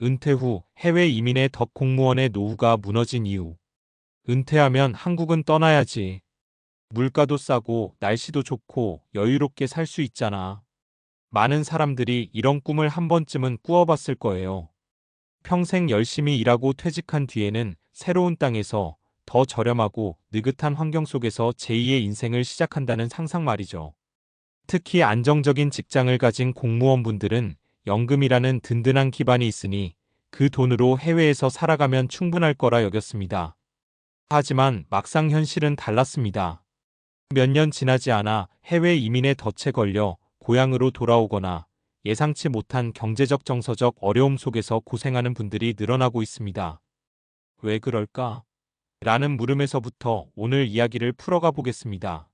은퇴 후 해외 이민의 덕 공무원의 노후가 무너진 이유. 은퇴하면 한국은 떠나야지. 물가도 싸고 날씨도 좋고 여유롭게 살 수 있잖아. 많은 사람들이 이런 꿈을 한 번쯤은 꾸어봤을 거예요. 평생 열심히 일하고 퇴직한 뒤에는 새로운 땅에서 더 저렴하고 느긋한 환경 속에서 제2의 인생을 시작한다는 상상 말이죠. 특히 안정적인 직장을 가진 공무원분들은 연금이라는 든든한 기반이 있으니 그 돈으로 해외에서 살아가면 충분할 거라 여겼습니다. 하지만 막상 현실은 달랐습니다. 몇 년 지나지 않아 해외 이민의 덫에 걸려 고향으로 돌아오거나 예상치 못한 경제적 정서적 어려움 속에서 고생하는 분들이 늘어나고 있습니다. 왜 그럴까? 라는 물음에서부터 오늘 이야기를 풀어가 보겠습니다.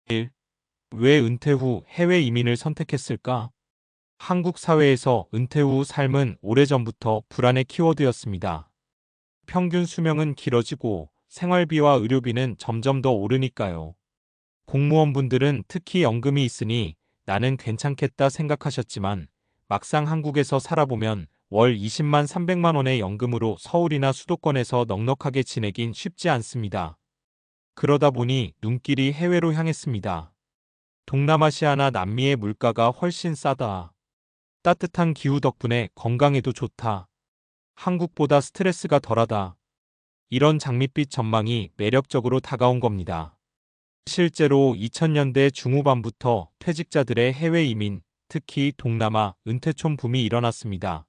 1. 왜 은퇴 후 해외 이민을 선택했을까? 한국 사회에서 은퇴 후 삶은 오래전부터 불안의 키워드였습니다. 평균 수명은 길어지고 생활비와 의료비는 점점 더 오르니까요. 공무원분들은 특히 연금이 있으니 나는 괜찮겠다 생각하셨지만 막상 한국에서 살아보면 월 20만 300만 원의 연금으로 서울이나 수도권에서 넉넉하게 지내긴 쉽지 않습니다. 그러다 보니 눈길이 해외로 향했습니다. 동남아시아나 남미의 물가가 훨씬 싸다. 따뜻한 기후 덕분에 건강에도 좋다. 한국보다 스트레스가 덜하다. 이런 장밋빛 전망이 매력적으로 다가온 겁니다. 실제로 2000년대 중후반부터 퇴직자들의 해외 이민, 특히 동남아, 은퇴촌 붐이 일어났습니다.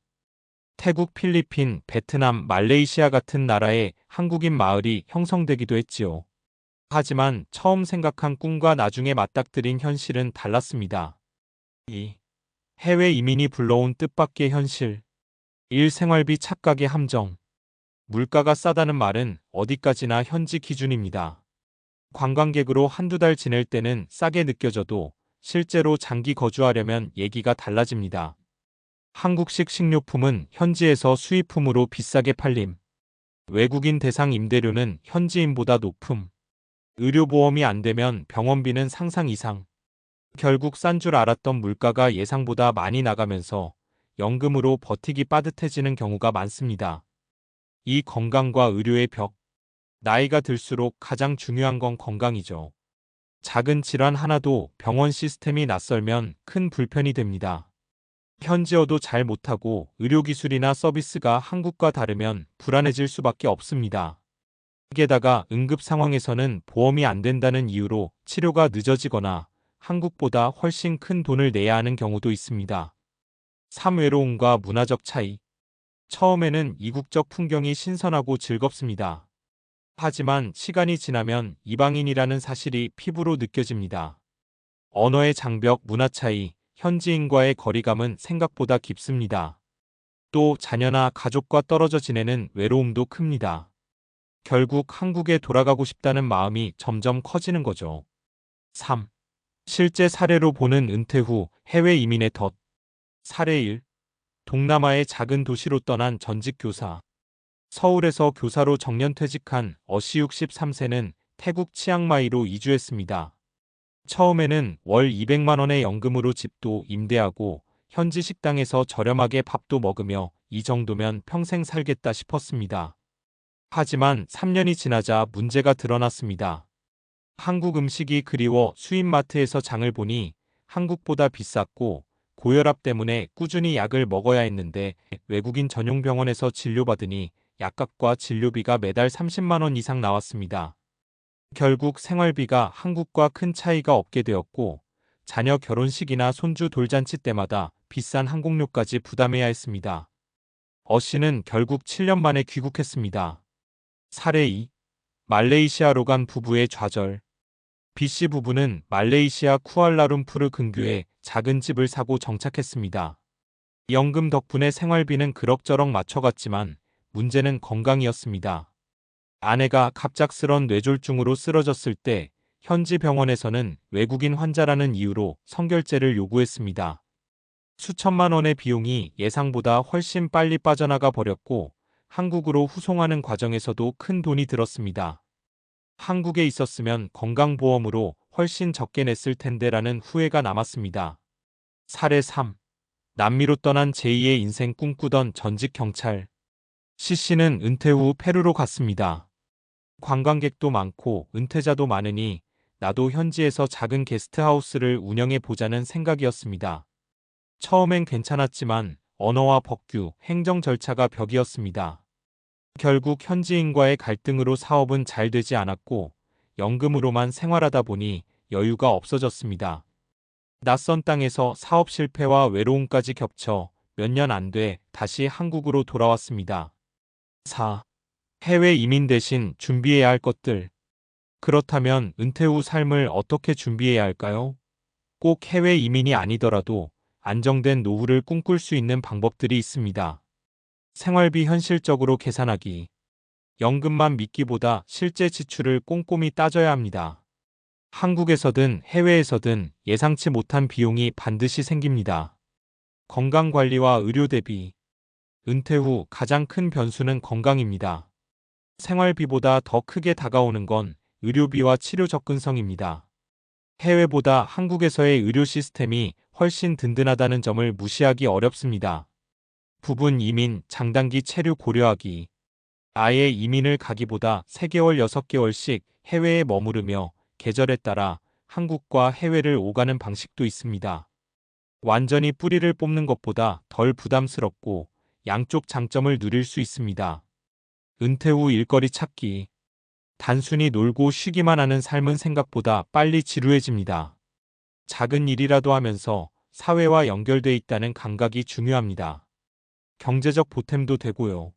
태국, 필리핀, 베트남, 말레이시아 같은 나라에 한국인 마을이 형성되기도 했지요. 하지만 처음 생각한 꿈과 나중에 맞닥뜨린 현실은 달랐습니다. 2. 해외 이민이 불러온 뜻밖의 현실. 1. 생활비 착각의 함정. 물가가 싸다는 말은 어디까지나 현지 기준입니다. 관광객으로 한두 달 지낼 때는 싸게 느껴져도 실제로 장기 거주하려면 얘기가 달라집니다. 한국식 식료품은 현지에서 수입품으로 비싸게 팔림. 외국인 대상 임대료는 현지인보다 높음. 의료보험이 안 되면 병원비는 상상 이상. 결국 싼 줄 알았던 물가가 예상보다 많이 나가면서 연금으로 버티기 빠듯해지는 경우가 많습니다. 이 건강과 의료의 벽. 나이가 들수록 가장 중요한 건 건강이죠. 작은 질환 하나도 병원 시스템이 낯설면 큰 불편이 됩니다. 현지어도 잘 못하고 의료기술이나 서비스가 한국과 다르면 불안해질 수밖에 없습니다. 게다가 응급 상황에서는 보험이 안 된다는 이유로 치료가 늦어지거나 한국보다 훨씬 큰 돈을 내야 하는 경우도 있습니다. 3. 외로움과 문화적 차이. 처음에는 이국적 풍경이 신선하고 즐겁습니다. 하지만 시간이 지나면 이방인이라는 사실이 피부로 느껴집니다. 언어의 장벽, 문화 차이, 현지인과의 거리감은 생각보다 깊습니다. 또 자녀나 가족과 떨어져 지내는 외로움도 큽니다. 결국 한국에 돌아가고 싶다는 마음이 점점 커지는 거죠. 3. 실제 사례로 보는 은퇴 후 해외 이민의 덫. 사례 1. 동남아의 작은 도시로 떠난 전직 교사. 서울에서 교사로 정년퇴직한 어시 63세는 태국 치앙마이로 이주했습니다. 처음에는 월 200만 원의 연금으로 집도 임대하고 현지 식당에서 저렴하게 밥도 먹으며 이 정도면 평생 살겠다 싶었습니다. 하지만 3년이 지나자 문제가 드러났습니다. 한국 음식이 그리워 수입마트에서 장을 보니 한국보다 비쌌고 고혈압 때문에 꾸준히 약을 먹어야 했는데 외국인 전용 병원에서 진료받으니 약값과 진료비가 매달 30만 원 이상 나왔습니다. 결국 생활비가 한국과 큰 차이가 없게 되었고 자녀 결혼식이나 손주 돌잔치 때마다 비싼 항공료까지 부담해야 했습니다. 어 씨는 결국 7년 만에 귀국했습니다. 사례 2. 말레이시아로 간 부부의 좌절. B 씨 부부는 말레이시아 쿠알라룸푸르 근교에 작은 집을 사고 정착했습니다. 연금 덕분에 생활비는 그럭저럭 맞춰갔지만 문제는 건강이었습니다. 아내가 갑작스런 뇌졸중으로 쓰러졌을 때 현지 병원에서는 외국인 환자라는 이유로 선결제를 요구했습니다. 수천만 원의 비용이 예상보다 훨씬 빨리 빠져나가 버렸고 한국으로 후송하는 과정에서도 큰 돈이 들었습니다. 한국에 있었으면 건강보험으로 훨씬 적게 냈을 텐데라는 후회가 남았습니다. 사례 3. 남미로 떠난 제2의 인생 꿈꾸던 전직 경찰. CC는 은퇴 후 페루로 갔습니다. 관광객도 많고 은퇴자도 많으니 나도 현지에서 작은 게스트하우스를 운영해 보자는 생각이었습니다. 처음엔 괜찮았지만 언어와 법규, 행정 절차가 벽이었습니다. 결국 현지인과의 갈등으로 사업은 잘 되지 않았고 연금으로만 생활하다 보니 여유가 없어졌습니다. 낯선 땅에서 사업 실패와 외로움까지 겹쳐 몇 년 안 돼 다시 한국으로 돌아왔습니다. 4. 해외 이민 대신 준비해야 할 것들. 그렇다면 은퇴 후 삶을 어떻게 준비해야 할까요? 꼭 해외 이민이 아니더라도 안정된 노후를 꿈꿀 수 있는 방법들이 있습니다. 생활비 현실적으로 계산하기. 연금만 믿기보다 실제 지출을 꼼꼼히 따져야 합니다. 한국에서든 해외에서든 예상치 못한 비용이 반드시 생깁니다. 건강관리와 의료 대비. 은퇴 후 가장 큰 변수는 건강입니다. 생활비보다 더 크게 다가오는 건 의료비와 치료 접근성입니다. 해외보다 한국에서의 의료 시스템이 훨씬 든든하다는 점을 무시하기 어렵습니다. 부분 이민, 장단기 체류 고려하기. 아예 이민을 가기보다 3개월, 6개월씩 해외에 머무르며 계절에 따라 한국과 해외를 오가는 방식도 있습니다. 완전히 뿌리를 뽑는 것보다 덜 부담스럽고 양쪽 장점을 누릴 수 있습니다. 은퇴 후 일거리 찾기. 단순히 놀고 쉬기만 하는 삶은 생각보다 빨리 지루해집니다. 작은 일이라도 하면서 사회와 연결돼 있다는 감각이 중요합니다. 경제적 보탬도 되고요.